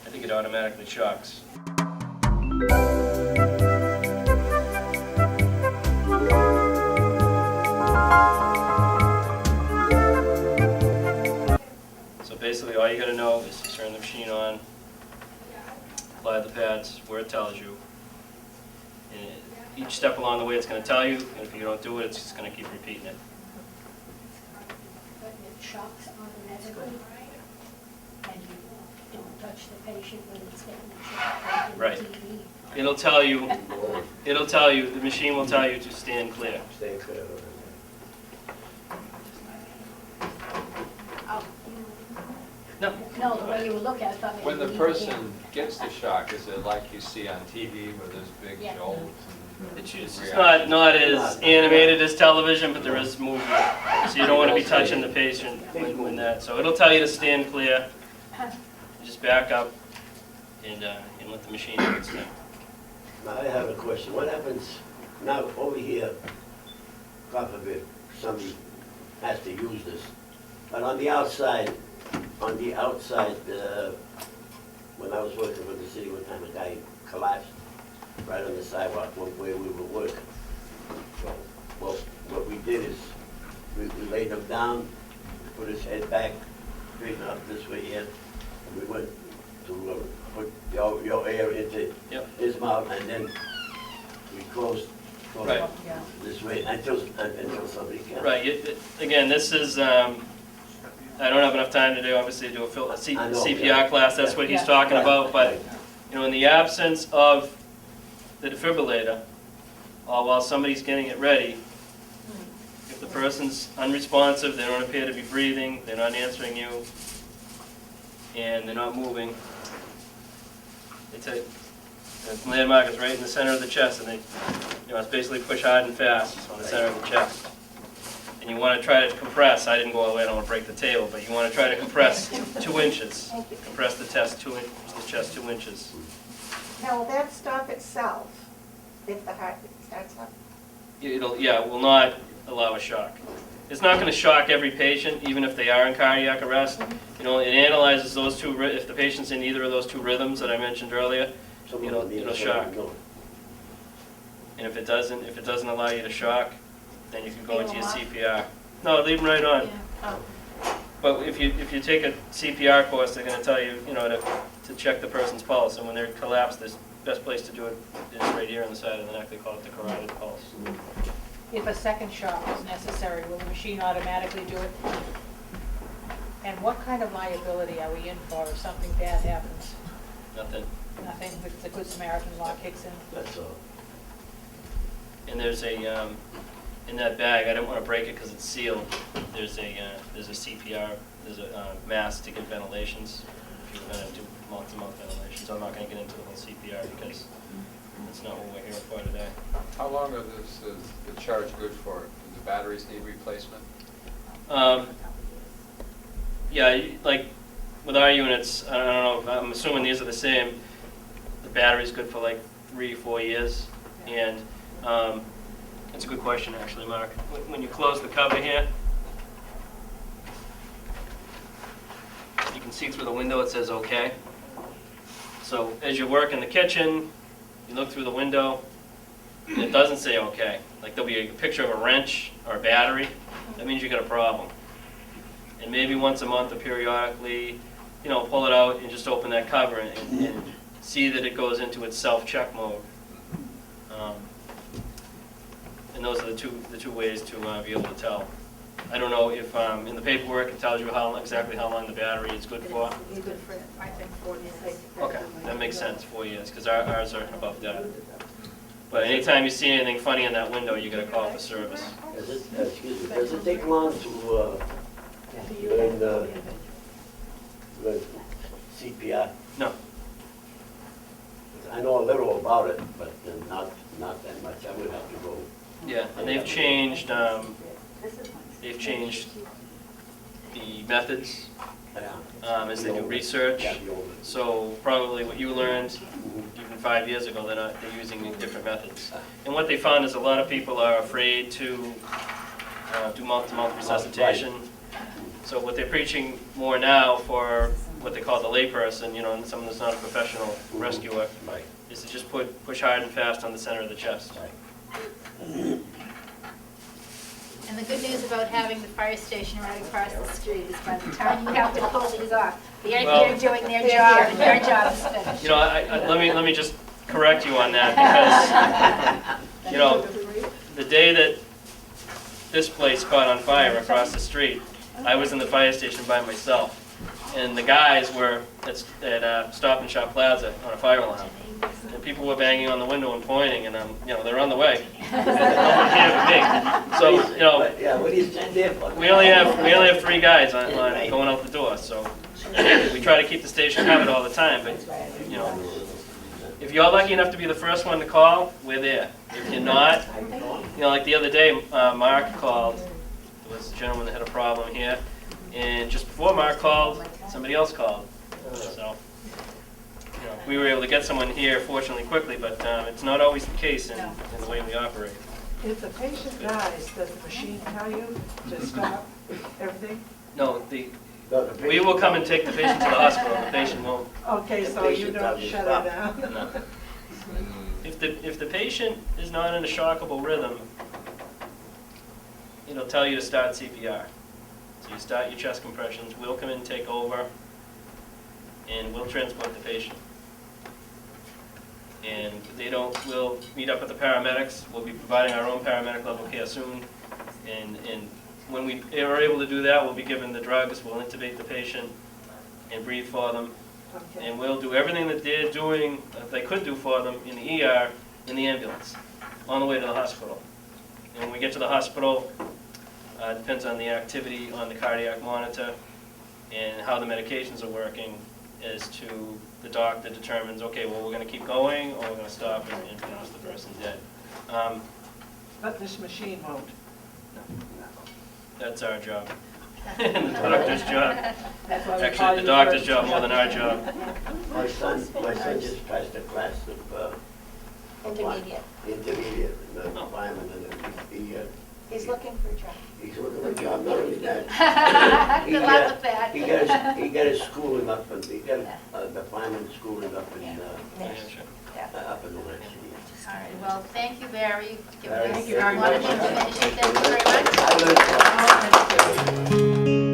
I think it automatically shocks. So basically all you gotta know is to turn the machine on, apply the pads where it tells you. And each step along the way it's going to tell you, and if you don't do it, it's just going to keep repeating it. But it shocks automatically, and you don't touch the patient when it's getting the shock, like in Right. TV. It'll tell you, the machine will tell you to stand clear. Stay clear. Oh, No. no, the way you were looking, I thought maybe. When the you person gets the shock, is it like you see on TV where there's big Yeah. jolts? It's not as animated as television, but there is movement. So you don't want to be touching the patient when that. So it'll tell you to stand clear. Just back up and let the machine do its thing. Now, I have a question. What happens now over here, God forbid, somebody has to use this, but on the outside, when I was working for the city one time, a guy collapsed right on the sidewalk where we were working. So, well, what we did is, we laid him down, put his head back, straighten up this way here, and we went to put your air into his mouth, and then we closed Right. this way until somebody can. Right. Again, this is. I don't have enough time to do, obviously, do a CPR class. That's what he's talking about. But in the absence of the defibrillator, or while somebody's getting it ready, if the person's unresponsive, they don't appear to be breathing, they're not answering you, and they're not moving, the landmark is right in the center of the chest, and it's basically push hard and fast on the center of the chest. And you want to try to compress. I didn't go all the way. I don't want to break the table, but you want to try to compress 2 inches. Compress the chest 2 inches. Now, will that stop itself if the heart starts up? It will not allow a shock. It's not going to shock every patient, even if they are in cardiac arrest. It analyzes those two. If the patient's in either of those two rhythms that I mentioned earlier, it'll shock. And if it doesn't allow you to shock, then you can go into your CPR. No, leave them right on. But if you take a CPR course, they're going to tell you, to check the person's pulse. And when they're collapsed, the best place to do it is right here on the side of the neck. They call it the carotid pulse. If a second shock is necessary, will the machine automatically do it? And what kind of liability are we in for if something bad happens? Nothing. Nothing, if the Good Samaritan law kicks in? That's all. And there's in that bag, I didn't want to break it because it's sealed. There's a CPR, there's a mask to get ventilations. If you're going to do month-to-month ventilations, I'm not going to get into the whole CPR because that's not what we're here for today. How long is the charge good for? Do the batteries need replacement? Yeah, like with our units, I don't know, I'm assuming these are the same. The battery's good for like 3 or 4 years. And that's a good question, actually, Mark. When you close the cover here, you can see through the window it says OK. So as you work in the kitchen, you look through the window, and it doesn't say OK. Like there'll be a picture of a wrench or a battery. That means you got a problem. And maybe once a month or periodically, pull it out and just open that cover and see that it goes into its self-check mode. And those are the two ways to be able to tell. I don't know if in the paperwork it tells you exactly how long the battery is good for. It's good for, I think, 4 years. Okay, that makes sense, 4 years, because ours are above that. But anytime you see anything funny in that window, you got to call for service. Does it take long to learn CPR? No. I know a little about it, but not that much. I would have to go. Yeah, and they've changed the methods as they do research. So probably what you learned even 5 years ago, they're using different methods. And what they found is a lot of people are afraid to do month-to-month resuscitation. So what they're preaching more now for what they call the layperson, you know, and someone that's not a professional rescuer, Right, is to just push hard and fast on the center of the chest. right. And the good news about having the fire station right across the street is by the time you have to pull these off, they're Well- doing their job and your job is finished. You know, let me just correct you on that, because, you know, the day that this place caught on fire across the street, I was in the fire station by myself, and the guys were at Stop and Shop Plaza on a fire alarm. And people were banging on the window and pointing, and you know, they're on the way. Nobody here but me. So, you know, Yeah, what do you stand there for? we only have 3 guys on going out the door, so we try to keep the station covered all the time, but, you know, if you're lucky enough to be the first one to call, we're there. If you're not, you know, like the other day, Mark called. There was a gentleman that had a problem here, and just before Mark called, somebody else called. So, you know, we were able to get someone here fortunately quickly, but it's not always the case in the way we operate. If the patient dies, does the machine tell you to stop everything? No, No, the we will come and take the patient to the hospital, the patient won't. Okay, The so you patient don't tells you shut stop. it down? No. If the patient is not in a shockable rhythm, it'll tell you to start CPR. So you start your chest compressions, we'll come in and take over, and we'll transport the patient. And we'll meet up with the paramedics, we'll be providing our own paramedic level care soon, and when we are able to do that, we'll be given the drugs, we'll intubate the patient and breathe for them, Okay. and we'll do everything that they're doing, that they could do for them in the ER, in the ambulance, on the way to the hospital. And when we get to the hospital, depends on the activity on the cardiac monitor and how the medications are working as to the doctor determines, okay, well, we're going to keep going, or we're going to stop and pronounce the person dead. But this machine won't. That's our job. And the doctor's job. That's why we call Actually, the you doctor's first. job more than our job. My son just passed a class of Intermediate. intermediate, the Oh. fireman, and He's looking for a job. he's looking for a job, not only that. Good luck with that. He got his schooling up, and he got the fireman schooling up in, up in the Lake City. All right, well, thank you, Barry. You've given Barry, us thank you a very lot of much. information. Thank you very much. I learned a lot. Oh, thank you.